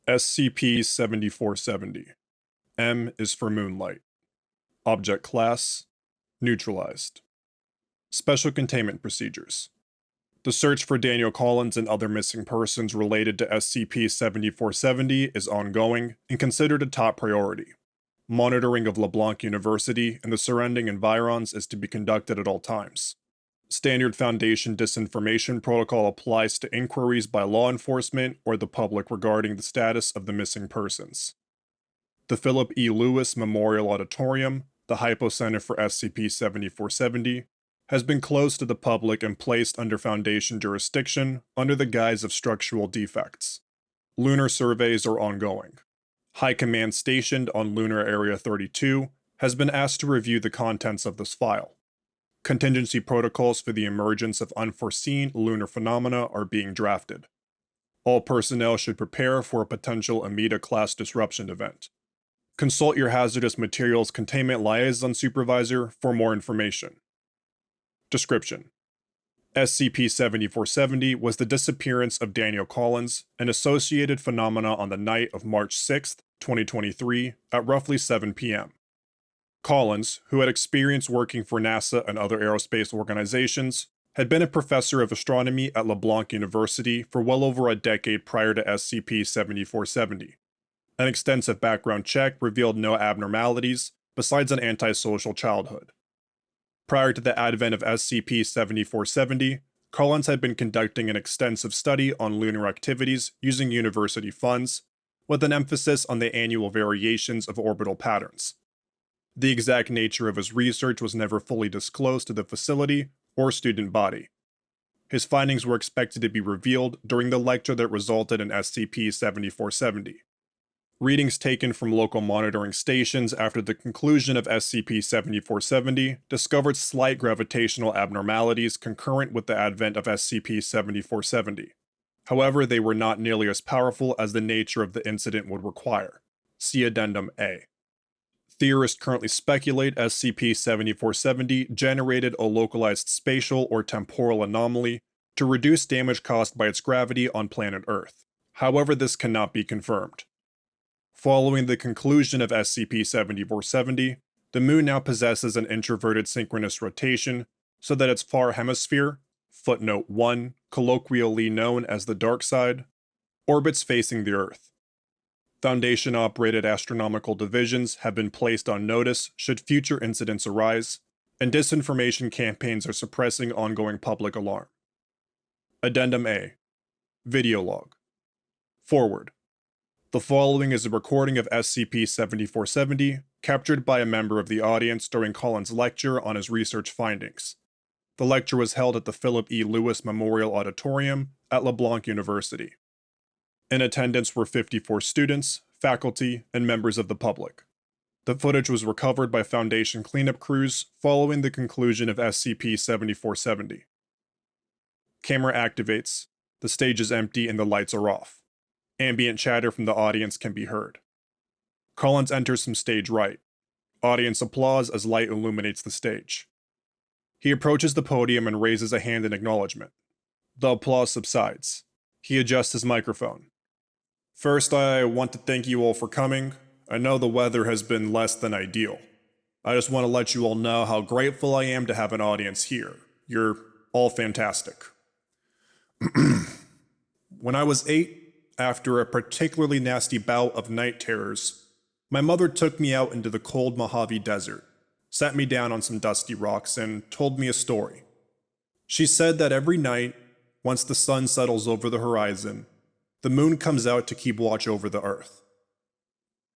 SCP-7470. M is for Moonlight. Object Class: Neutralized. Special Containment Procedures. The search for Daniel Collins and other missing persons related to SCP-7470 is ongoing and considered a top priority. Monitoring of LeBlanc University and the surrounding environs is to be conducted at all times. Standard Foundation disinformation protocol applies to inquiries by law enforcement or the public regarding the status of the missing persons. The Philip E. Lewis Memorial Auditorium, the hypocenter for SCP-7470, has been closed to the public and placed under Foundation jurisdiction under the guise of structural defects. Lunar surveys are ongoing. High Command stationed on Lunar Area 32 has been asked to review the contents of this file. Contingency protocols for the emergence of unforeseen lunar phenomena are being drafted. All personnel should prepare for a potential Amida-class disruption event. Consult your hazardous materials containment liaison supervisor for more information. Description: SCP-7470 was the disappearance of Daniel Collins, an associated phenomena on the night of March 6, 2023, at roughly 7 p.m. Collins, who had experience working for NASA and other aerospace organizations, had been a professor of astronomy at LeBlanc University for well over a decade prior to SCP-7470. An extensive background check revealed no abnormalities besides an antisocial childhood. Prior to the advent of SCP-7470, Collins had been conducting an extensive study on lunar activities using university funds, with an emphasis on the annual variations of orbital patterns. The exact nature of his research was never fully disclosed to the facility or student body. His findings were expected to be revealed during the lecture that resulted in SCP-7470. Readings taken from local monitoring stations after the conclusion of SCP-7470 discovered slight gravitational abnormalities concurrent with the advent of SCP-7470. However, they were not nearly as powerful as the nature of the incident would require. See Addendum A. Theorists currently speculate SCP-7470 generated a localized spatial or temporal anomaly to reduce damage caused by its gravity on planet Earth. However, this cannot be confirmed. Following the conclusion of SCP-7470, the Moon now possesses an introverted synchronous rotation so that its far hemisphere, footnote 1, colloquially known as the dark side, orbits facing the Earth. Foundation-operated astronomical divisions have been placed on notice should future incidents arise, and disinformation campaigns are suppressing ongoing public alarm. Addendum A. Video log. Forward. The following is a recording of SCP-7470 captured by a member of the audience during Collins' lecture on his research findings. The lecture was held at the Philip E. Lewis Memorial Auditorium at LeBlanc University. In attendance were 54 students, faculty, and members of the public. The footage was recovered by Foundation cleanup crews following the conclusion of SCP-7470. Camera activates. The stage is empty and the lights are off. Ambient chatter from the audience can be heard. Collins enters from stage right. Audience applause as light illuminates the stage. He approaches the podium and raises a hand in acknowledgement. The applause subsides. He adjusts his microphone. First, I want to thank you all for coming. I know the weather has been less than ideal. I just want to let you all know how grateful I am to have an audience here. You're all fantastic. When I was 8, after a particularly nasty bout of night terrors, my mother took me out into the cold Mojave Desert, sat me down on some dusty rocks, and told me a story. She said that every night, once the sun settles over the horizon, the moon comes out to keep watch over the Earth.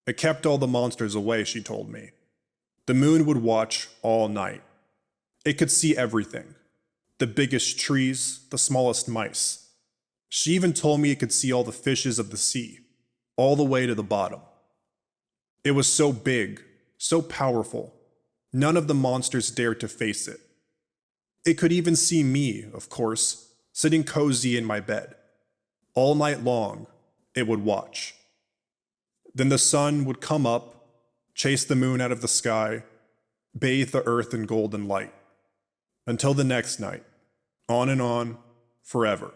It kept all the monsters away, she told me. The moon would watch all night. It could see everything. The biggest trees, the smallest mice. She even told me it could see all the fishes of the sea, all the way to the bottom. It was so big, so powerful, none of the monsters dared to face it. It could even see me, of course, sitting cozy in my bed. All night long, it would watch. Then the sun would come up, chase the moon out of the sky, bathe the earth in golden light. Until the next night, on and on, forever.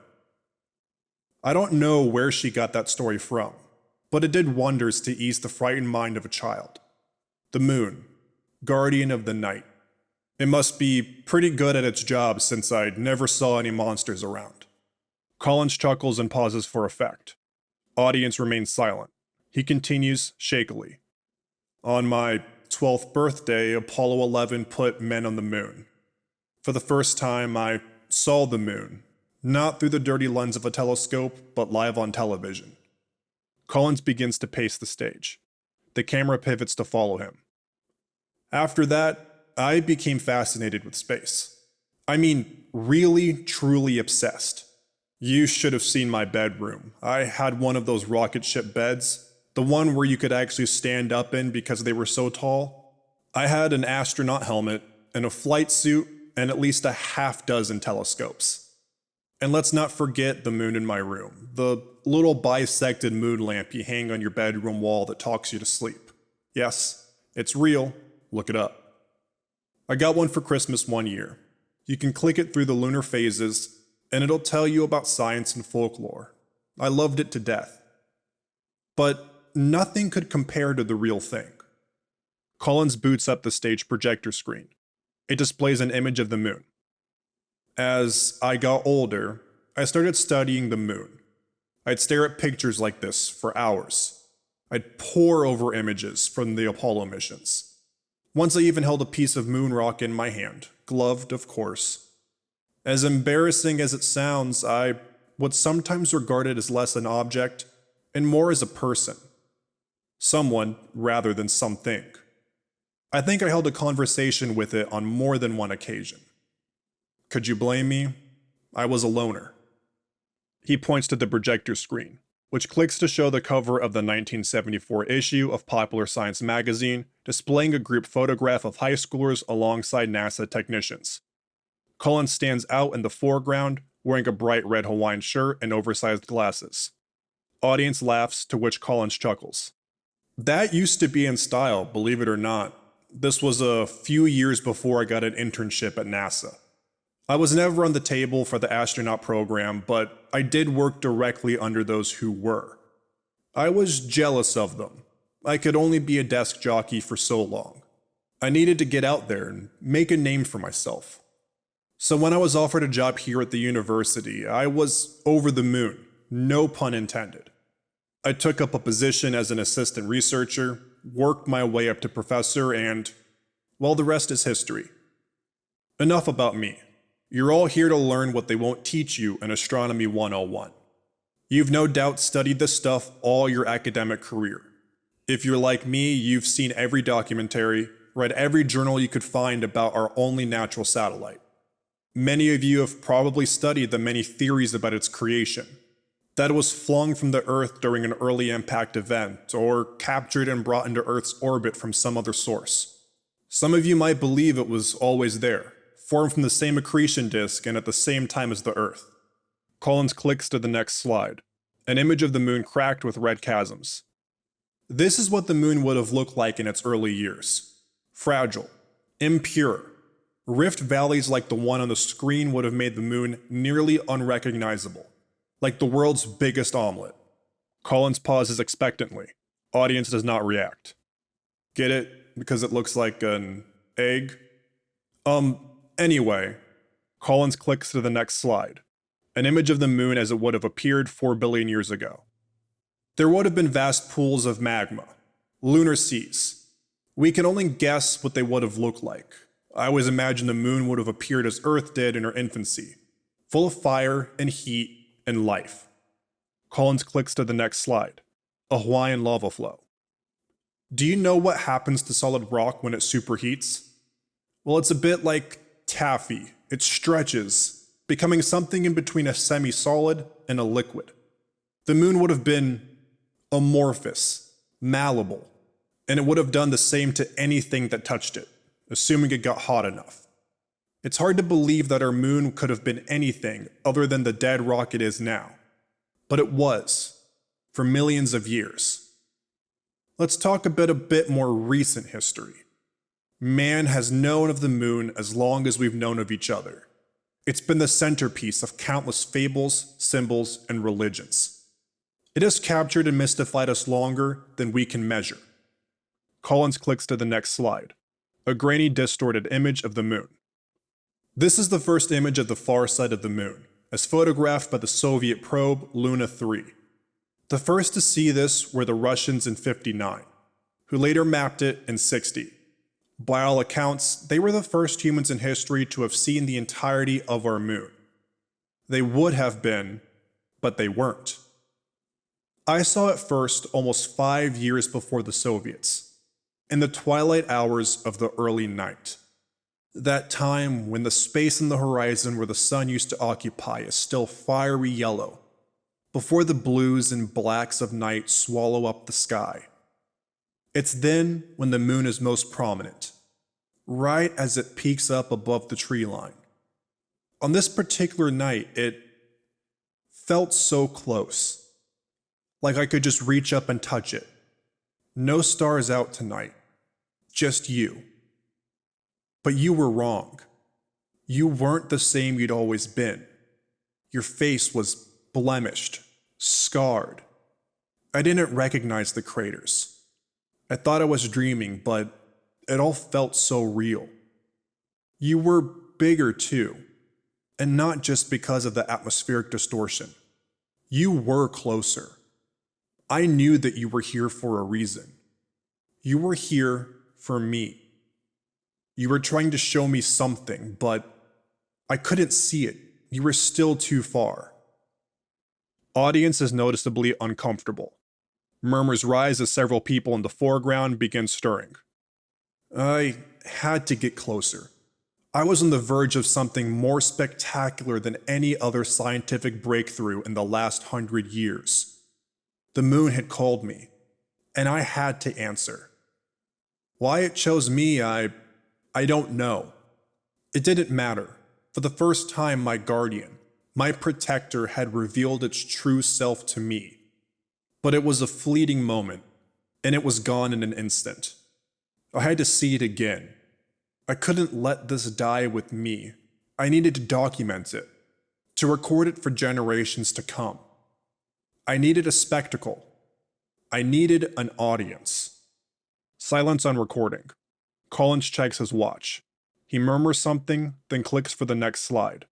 I don't know where she got that story from. but it did wonders to ease the frightened mind of a child. The moon, guardian of the night. It must be pretty good at its job since I never saw any monsters around. Collins chuckles and pauses for effect. Audience remains silent. He continues shakily. On my 12th birthday, Apollo 11 put men on the moon. For the first time, I saw the moon, not through the dirty lens of a telescope, but live on television. Collins begins to pace the stage. The camera pivots to follow him. After that, I became fascinated with space. I mean, really, truly obsessed. You should have seen my bedroom. I had one of those rocket ship beds, the one where you could actually stand up in because they were so tall. I had an astronaut helmet and a flight suit and at least a half dozen telescopes. And let's not forget the moon in my room, the little bisected moon lamp you hang on your bedroom wall that talks you to sleep. Yes, it's real. Look it up. I got one for Christmas one year. You can click it through the lunar phases, and it'll tell you about science and folklore. I loved it to death. But nothing could compare to the real thing. Collins boots up the stage projector screen. It displays an image of the moon. As I got older, I started studying the moon. I'd stare at pictures like this for hours. I'd pore over images from the Apollo missions. Once I even held a piece of moon rock in my hand, gloved, of course. As embarrassing as it sounds, I would sometimes regard it as less an object and more as a person. Someone rather than something. I think I held a conversation with it on more than one occasion. Could you blame me? I was a loner. He points to the projector screen, which clicks to show the cover of the 1974 issue of Popular Science magazine, displaying a group photograph of high schoolers alongside NASA technicians. Collins stands out in the foreground, wearing a bright red Hawaiian shirt and oversized glasses. Audience laughs, to which Collins chuckles. That used to be in style, believe it or not. This was a few years before I got an internship at NASA. I was never on the table for the astronaut program, but I did work directly under those who were. I was jealous of them. I could only be a desk jockey for so long. I needed to get out there and make a name for myself. So when I was offered a job here at the university, I was over the moon, no pun intended. I took up a position as an assistant researcher, worked my way up to professor, and, well, the rest is history. Enough about me. You're all here to learn what they won't teach you in Astronomy 101. You've no doubt studied this stuff all your academic career. If you're like me, you've seen every documentary, read every journal you could find about our only natural satellite. Many of you have probably studied the many theories about its creation. That it was flung from the Earth during an early impact event, or captured and brought into Earth's orbit from some other source. Some of you might believe it was always there, formed from the same accretion disk and at the same time as the Earth. Collins clicks to the next slide, an image of the moon cracked with red chasms. This is what the moon would have looked like in its early years. Fragile, impure. Rift valleys like the one on the screen would have made the moon nearly unrecognizable, like the world's biggest omelet. Collins pauses expectantly. Audience does not react. Get it? Because it looks like an egg? Anyway, Collins clicks to the next slide, an image of the moon as it would have appeared 4 billion years ago. There would have been vast pools of magma, lunar seas. We can only guess what they would have looked like. I always imagined the moon would have appeared as Earth did in her infancy, full of fire and heat and life. Collins clicks to the next slide, a Hawaiian lava flow. Do you know what happens to solid rock when it superheats? Well, it's a bit like taffy. It stretches, becoming something in between a semi-solid and a liquid. The moon would have been amorphous, malleable, and it would have done the same to anything that touched it, assuming it got hot enough. It's hard to believe that our moon could have been anything other than the dead rock it is now. But it was, for millions of years. Let's talk about a bit more recent history. Man has known of the moon as long as we've known of each other. It's been the centerpiece of countless fables, symbols, and religions. It has captured and mystified us longer than we can measure. Collins clicks to the next slide, a grainy, distorted image of the moon. This is the first image of the far side of the moon, as photographed by the Soviet probe Luna 3. The first to see this were the Russians in '59, who later mapped it in '60. By all accounts, they were the first humans in history to have seen the entirety of our moon. They would have been, but they weren't. I saw it first almost 5 years before the Soviets, in the twilight hours of the early night. That time when the space in the horizon where the sun used to occupy is still fiery yellow, before the blues and blacks of night swallow up the sky. It's then when the moon is most prominent, right as it peaks up above the tree line. On this particular night, it felt so close, like I could just reach up and touch it. No stars out tonight, just you. But you were wrong. You weren't the same you'd always been. Your face was blemished, scarred. I didn't recognize the craters. I thought I was dreaming, but it all felt so real. You were bigger too, and not just because of the atmospheric distortion. You were closer. I knew that you were here for a reason. You were here for me. You were trying to show me something, but I couldn't see it. You were still too far. Audience is noticeably uncomfortable. Murmurs rise as several people in the foreground begin stirring. I had to get closer. I was on the verge of something more spectacular than any other scientific breakthrough in the last 100 years. The moon had called me, and I had to answer. Why it chose me, I don't know. It didn't matter. For the first time, my guardian, my protector, had revealed its true self to me. But it was a fleeting moment, and it was gone in an instant. I had to see it again. I couldn't let this die with me. I needed to document it, to record it for generations to come. I needed a spectacle. I needed an audience. Silence on recording. Collins checks his watch. He murmurs something, then clicks for the next slide.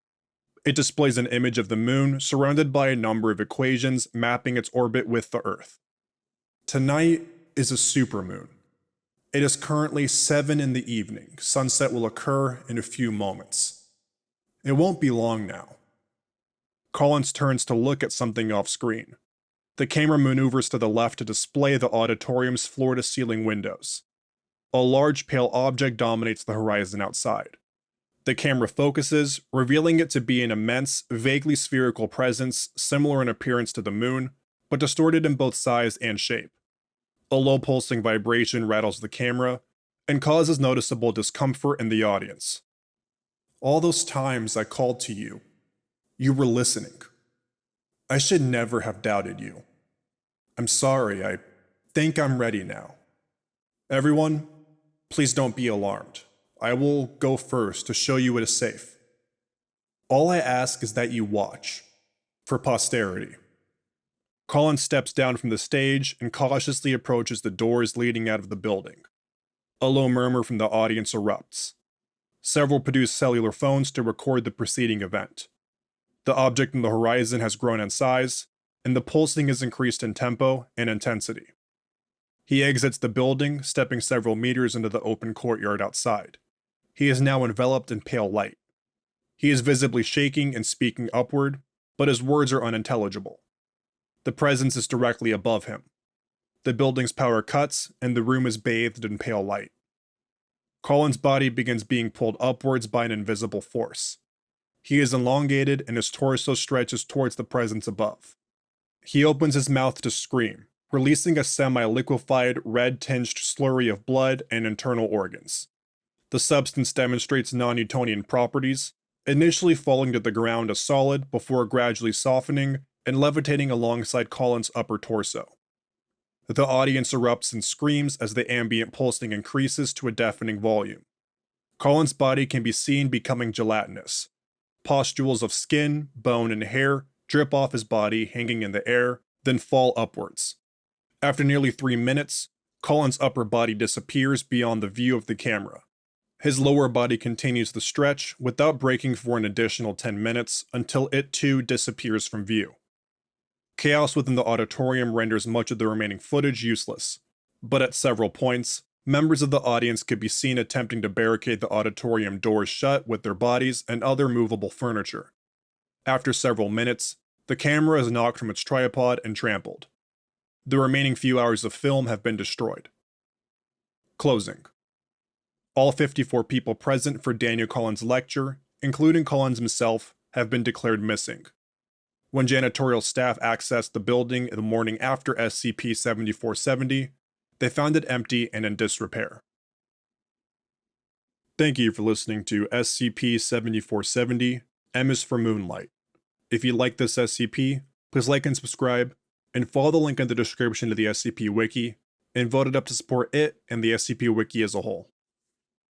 It displays an image of the moon surrounded by a number of equations mapping its orbit with the Earth. Tonight is a supermoon. It is currently 7 in the evening. Sunset will occur in a few moments. It won't be long now. Collins turns to look at something off screen. The camera maneuvers to the left to display the auditorium's floor-to-ceiling windows. A large pale object dominates the horizon outside. The camera focuses, revealing it to be an immense, vaguely spherical presence similar in appearance to the moon, but distorted in both size and shape. A low pulsing vibration rattles the camera and causes noticeable discomfort in the audience. All those times I called to you, you were listening. I should never have doubted you. I'm sorry, I think I'm ready now. Everyone, please don't be alarmed. I will go first to show you it is safe. All I ask is that you watch, for posterity. Collins steps down from the stage and cautiously approaches the doors leading out of the building. A low murmur from the audience erupts. Several produce cellular phones to record the preceding event. The object in the horizon has grown in size, and the pulsing is increased in tempo and intensity. He exits the building, stepping several meters into the open courtyard outside. He is now enveloped in pale light. He is visibly shaking and speaking upward, but his words are unintelligible. The presence is directly above him. The building's power cuts, and the room is bathed in pale light. Collins' body begins being pulled upwards by an invisible force. He is elongated, and his torso stretches towards the presence above. He opens his mouth to scream, releasing a semi-liquefied, red-tinged slurry of blood and internal organs. The substance demonstrates non-Newtonian properties, initially falling to the ground as solid before gradually softening and levitating alongside Collins' upper torso. The audience erupts in screams as the ambient pulsing increases to a deafening volume. Collins' body can be seen becoming gelatinous. Pustules of skin, bone, and hair drip off his body, hanging in the air, then fall upwards. After nearly 3 minutes, Collins' upper body disappears beyond the view of the camera. His lower body continues the stretch without breaking for an additional 10 minutes until it too disappears from view. Chaos within the auditorium renders much of the remaining footage useless, but at several points, members of the audience could be seen attempting to barricade the auditorium doors shut with their bodies and other movable furniture. After several minutes, the camera is knocked from its tripod and trampled. The remaining few hours of film have been destroyed. Closing. All 54 people present for Daniel Collins' lecture, including Collins himself, have been declared missing. When janitorial staff accessed the building the morning after SCP-7470, they found it empty and in disrepair. Thank you for listening to SCP-7470, M is for Moonlight. If you like this SCP, please like and subscribe, and follow the link in the description to the SCP Wiki, and vote it up to support it and the SCP Wiki as a whole.